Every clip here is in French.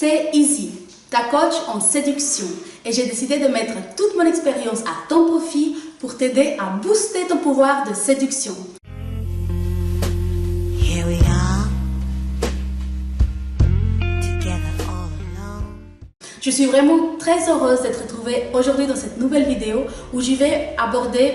c'est Izzy, ta coach en séduction, et j'ai décidé de mettre toute mon expérience à ton profit pour t'aider à booster ton pouvoir de séduction. Here we are, together all alone. Je suis vraiment très heureuse d'être retrouvée aujourd'hui dans cette nouvelle vidéo où je vais aborder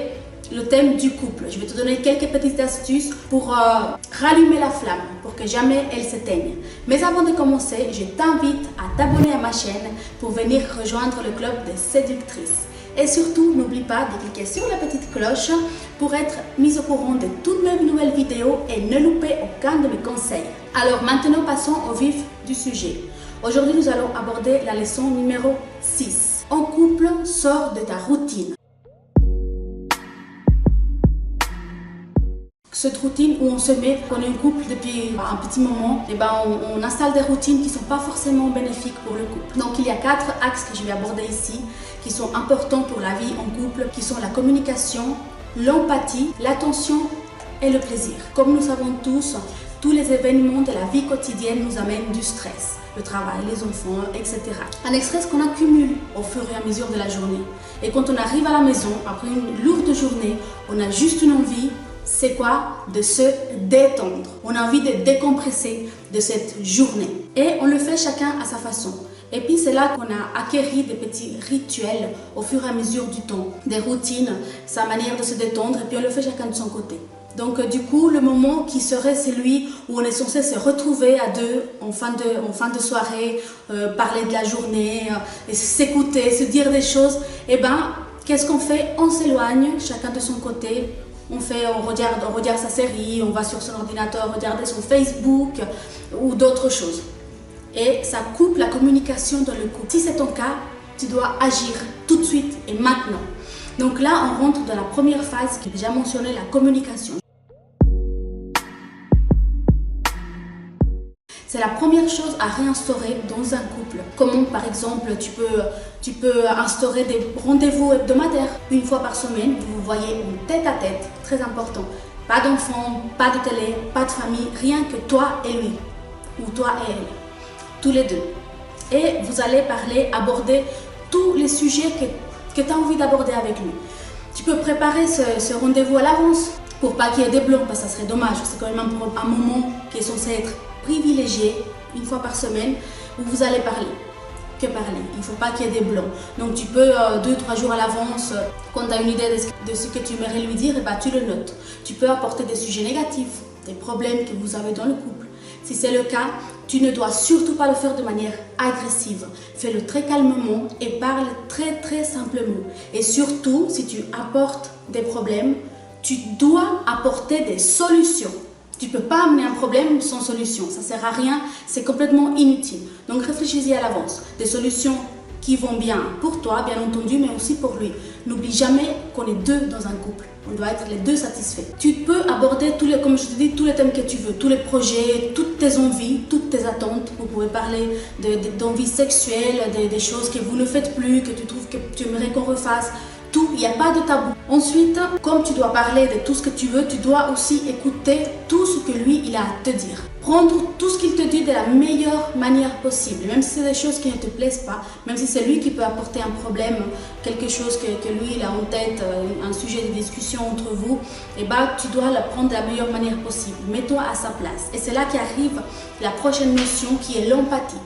le thème du couple. Je vais te donner quelques petites astuces pour rallumer la flamme, pour que jamais elle s'éteigne. Mais avant de commencer, je t'invite à t'abonner à ma chaîne pour venir rejoindre le club des séductrices. Et surtout, n'oublie pas de cliquer sur la petite cloche pour être mise au courant de toutes mes nouvelles vidéos et ne louper aucun de mes conseils. Alors maintenant, passons au vif du sujet. Aujourd'hui, nous allons aborder la leçon numéro 6. En couple, sors de ta routine. Cette routine où on se met, qu'on est en couple depuis un petit moment, et on installe des routines qui ne sont pas forcément bénéfiques pour le couple. Donc il y a 4 axes que je vais aborder ici, qui sont importants pour la vie en couple, qui sont la communication, l'empathie, l'attention et le plaisir. Comme nous savons tous les événements de la vie quotidienne nous amènent du stress. Le travail, les enfants, etc. Un stress qu'on accumule au fur et à mesure de la journée. Et quand on arrive à la maison, après une lourde journée, on a juste une envie. C'est quoi? De se détendre. On a envie de décompresser de cette journée. Et on le fait chacun à sa façon. Et puis c'est là qu'on a acquéri des petits rituels au fur et à mesure du temps. Des routines, sa manière de se détendre, et puis on le fait chacun de son côté. Donc du coup, le moment qui serait celui où on est censé se retrouver à deux en fin de soirée, parler de la journée, et s'écouter, se dire des choses, qu'est-ce qu'on fait? On s'éloigne, chacun de son côté. On regarde sa série, on va sur son ordinateur regarder son Facebook ou d'autres choses. Et ça coupe la communication dans le couple. Si c'est ton cas, tu dois agir tout de suite et maintenant. Donc là, on rentre dans la première phase qui est déjà mentionnée, la communication. C'est la première chose à réinstaurer dans un couple. Comment, par exemple, tu peux instaurer des rendez-vous hebdomadaires. Une fois par semaine, vous vous voyez en tête à tête, très important. Pas d'enfants, pas de télé, pas de famille, rien que toi et lui. Ou toi et elle. Tous les deux. Et vous allez aborder tous les sujets que tu as envie d'aborder avec lui. Tu peux préparer ce rendez-vous à l'avance pour pas qu'il y ait des blancs, parce que ça serait dommage. C'est quand même un moment qui est censé être privilégié, une fois par semaine, où vous allez parler. Que parler. Il ne faut pas qu'il y ait des blancs. Donc tu peux 2-3 jours à l'avance, quand tu as une idée de ce que tu aimerais lui dire, tu le notes. Tu peux apporter des sujets négatifs, des problèmes que vous avez dans le couple. Si c'est le cas, tu ne dois surtout pas le faire de manière agressive. Fais-le très calmement et parle très très simplement. Et surtout, si tu apportes des problèmes, tu dois apporter des solutions. Tu ne peux pas amener un problème sans solution. Ça ne sert à rien, c'est complètement inutile. Donc réfléchis-y à l'avance. Des solutions qui vont bien pour toi, bien entendu, mais aussi pour lui. N'oublie jamais qu'on est deux dans un couple. On doit être les deux satisfaits. Tu peux aborder comme je te dis, tous les thèmes que tu veux, tous les projets, toutes tes envies, toutes tes attentes. Vous pouvez parler d'envies sexuelles, des choses que vous ne faites plus, que tu trouves que tu aimerais qu'on refasse. Tout, il n'y a pas de tabou. Ensuite, comme tu dois parler de tout ce que tu veux, tu dois aussi écouter tout ce que lui, il a à te dire. Prendre tout ce qu'il te dit de la meilleure manière possible. Même si c'est des choses qui ne te plaisent pas, même si c'est lui qui peut apporter un problème, quelque chose que lui, il a en tête, un sujet de discussion entre vous, tu dois le prendre de la meilleure manière possible. Mets-toi à sa place. Et c'est là qu'arrive la prochaine notion qui est l'empathie.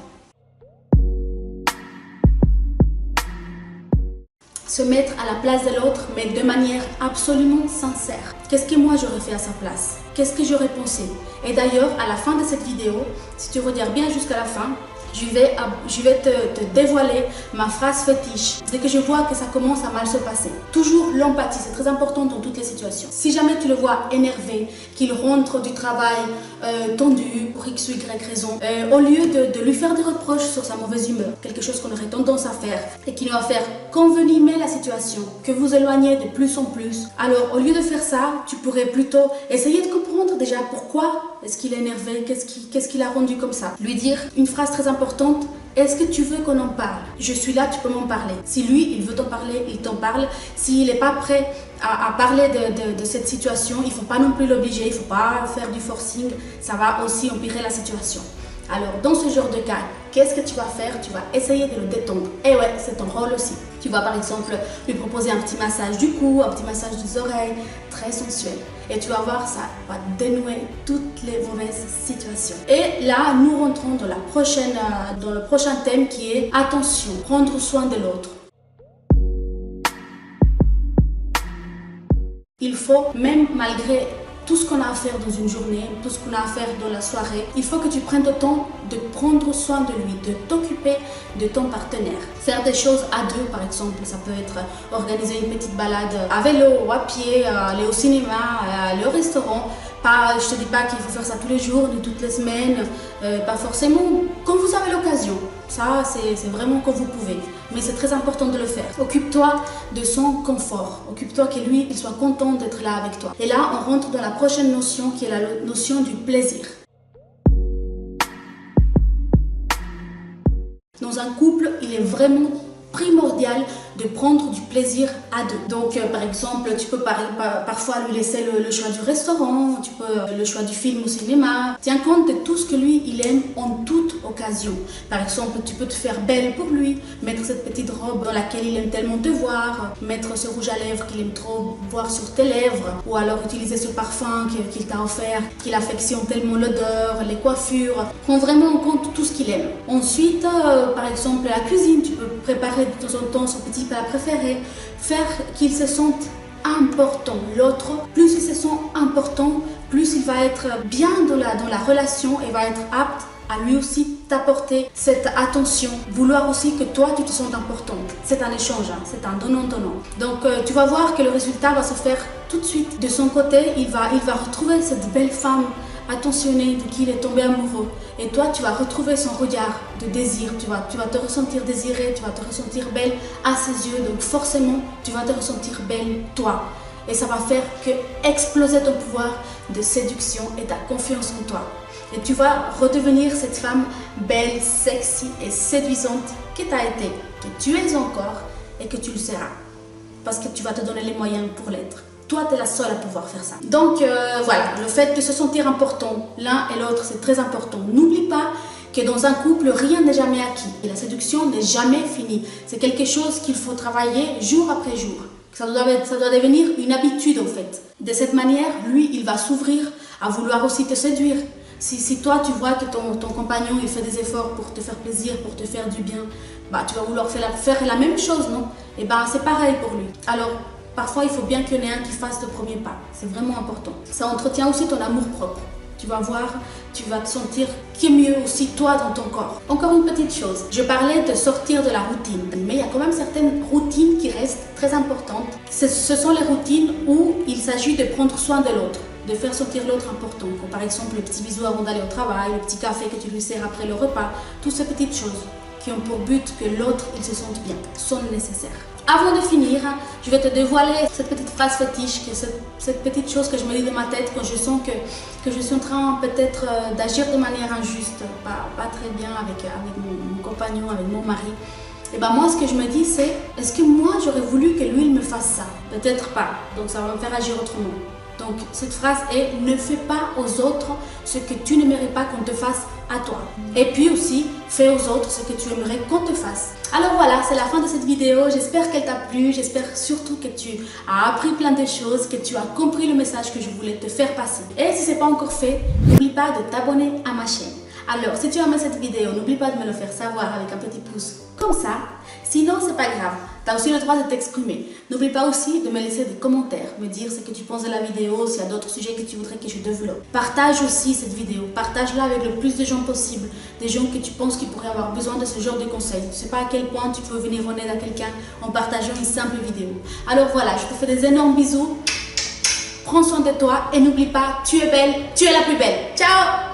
Se mettre à la place de l'autre, mais de manière absolument sincère. Qu'est-ce que moi j'aurais fait à sa place? Qu'est-ce que j'aurais pensé? Et d'ailleurs, à la fin de cette vidéo, si tu regardes bien jusqu'à la fin, je vais te dévoiler ma phrase fétiche. Dès que je vois que ça commence à mal se passer. Toujours l'empathie, c'est très important dans toutes les situations. Si jamais tu le vois énervé, qu'il rentre du travail tendu pour x ou y raison, au lieu de lui faire des reproches sur sa mauvaise humeur, quelque chose qu'on aurait tendance à faire et qui va faire qu'envenimer la situation, que vous éloignez de plus en plus, alors au lieu de faire ça, tu pourrais plutôt essayer de comprendre déjà pourquoi est-ce qu'il est énervé, qu'est-ce qui l'a rendu comme ça. Lui dire une phrase très importante. Est-ce que tu veux qu'on en parle? Je suis là, tu peux m'en parler. Si lui, il veut t'en parler, il t'en parle. S'il n'est pas prêt à parler de cette situation, il ne faut pas non plus l'obliger, il ne faut pas faire du forcing. Ça va aussi empirer la situation. Alors, dans ce genre de cas, qu'est-ce que tu vas faire? Tu vas essayer de le détendre. Et ouais, c'est ton rôle aussi. Tu vas par exemple lui proposer un petit massage du cou, un petit massage des oreilles, très sensuel. Et tu vas voir, ça va dénouer toutes les mauvaises situations. Et là, nous rentrons dans le prochain thème qui est attention, prendre soin de l'autre. Il faut, même malgré tout ce qu'on a à faire dans une journée, tout ce qu'on a à faire dans la soirée, il faut que tu prennes le temps de prendre soin de lui, de t'occuper de ton partenaire. Faire des choses à deux, par exemple, ça peut être organiser une petite balade à vélo ou à pied, aller au cinéma, aller au restaurant. Je ne te dis pas qu'il faut faire ça tous les jours, ni toutes les semaines, pas forcément, quand vous avez l'occasion. Ça, c'est vraiment quand vous pouvez. Mais c'est très important de le faire. Occupe-toi de son confort. Occupe-toi que lui, il soit content d'être là avec toi. Et là, on rentre dans la prochaine notion qui est la notion du plaisir. Dans un couple, il est vraiment primordial de prendre du plaisir à deux. Donc par exemple, tu peux parfois lui laisser le choix du restaurant, tu peux le choix du film au cinéma. Tiens compte de tout ce que lui, il aime en toute occasion. Par exemple, tu peux te faire belle pour lui, mettre cette petite robe dans laquelle il aime tellement te voir, mettre ce rouge à lèvres qu'il aime trop voir sur tes lèvres, ou alors utiliser ce parfum qu'il t'a offert, qu'il affectionne tellement l'odeur, les coiffures. Prends vraiment en compte tout ce qu'il aime. Ensuite, par exemple, la cuisine, tu peux préparer de temps en temps son petit plat préféré, faire qu'il se sente important. L'autre, plus il se sent important, plus il va être bien dans la relation et va être apte à lui aussi t'apporter cette attention, vouloir aussi que toi tu te sentes importante. C'est un échange, hein, c'est un donnant-donnant. Donc tu vas voir que le résultat va se faire tout de suite. De son côté, il va retrouver cette belle femme attentionnée de qui il est tombé amoureux. Et toi, tu vas retrouver son regard de désir. Tu vas te ressentir désirée, tu vas te ressentir belle à ses yeux. Donc forcément, tu vas te ressentir belle toi. Et ça va faire que exploser ton pouvoir de séduction et ta confiance en toi. Et tu vas redevenir cette femme belle, sexy et séduisante que tu as été, que tu es encore et que tu le seras. Parce que tu vas te donner les moyens pour l'être. Toi, tu es la seule à pouvoir faire ça. Donc voilà, le fait de se sentir important l'un et l'autre, c'est très important. N'oublie pas que dans un couple, rien n'est jamais acquis. Et la séduction n'est jamais finie. C'est quelque chose qu'il faut travailler jour après jour. Ça doit devenir une habitude en fait. De cette manière, lui, il va s'ouvrir à vouloir aussi te séduire. Si toi, tu vois que ton compagnon, il fait des efforts pour te faire plaisir, pour te faire du bien, bah, tu vas vouloir faire la même chose, non? Et bah, c'est pareil pour lui. Alors, parfois, il faut bien qu'il y en ait un qui fasse le premier pas. C'est vraiment important. Ça entretient aussi ton amour-propre. Tu vas voir, tu vas te sentir qui est mieux aussi toi dans ton corps. Encore une petite chose, je parlais de sortir de la routine. Mais il y a quand même certaines routines qui restent très importantes. Ce sont les routines où il s'agit de prendre soin de l'autre, de faire sentir l'autre important. Comme par exemple le petit bisou avant d'aller au travail, le petit café que tu lui sers après le repas. Toutes ces petites choses qui ont pour but que l'autre il se sente bien, sont nécessaires. Avant de finir, je vais te dévoiler cette petite phrase fétiche, cette petite chose que je me dis dans ma tête quand je sens que je suis en train peut-être d'agir de manière injuste, pas très bien avec mon compagnon, avec mon mari. Et ben moi, ce que je me dis, c'est est-ce que moi, j'aurais voulu que lui, il me fasse ça? Peut-être pas, donc ça va me faire agir autrement. Donc cette phrase est « Ne fais pas aux autres ce que tu n'aimerais pas qu'on te fasse à toi ». Et puis aussi, fais aux autres ce que tu aimerais qu'on te fasse. Alors voilà, c'est la fin de cette vidéo. J'espère qu'elle t'a plu. J'espère surtout que tu as appris plein de choses, que tu as compris le message que je voulais te faire passer. Et si ce n'est pas encore fait, n'oublie pas de t'abonner à ma chaîne. Alors, si tu as aimé cette vidéo, n'oublie pas de me le faire savoir avec un petit pouce comme ça. Sinon, c'est pas grave. Tu as aussi le droit de t'exprimer. N'oublie pas aussi de me laisser des commentaires, me dire ce que tu penses de la vidéo, s'il y a d'autres sujets que tu voudrais que je développe. Partage aussi cette vidéo. Partage-la avec le plus de gens possible. Des gens que tu penses qui pourraient avoir besoin de ce genre de conseils. Tu ne sais pas à quel point tu peux venir en aide à quelqu'un en partageant une simple vidéo. Alors voilà, je te fais des énormes bisous. Prends soin de toi et n'oublie pas, tu es belle, tu es la plus belle. Ciao!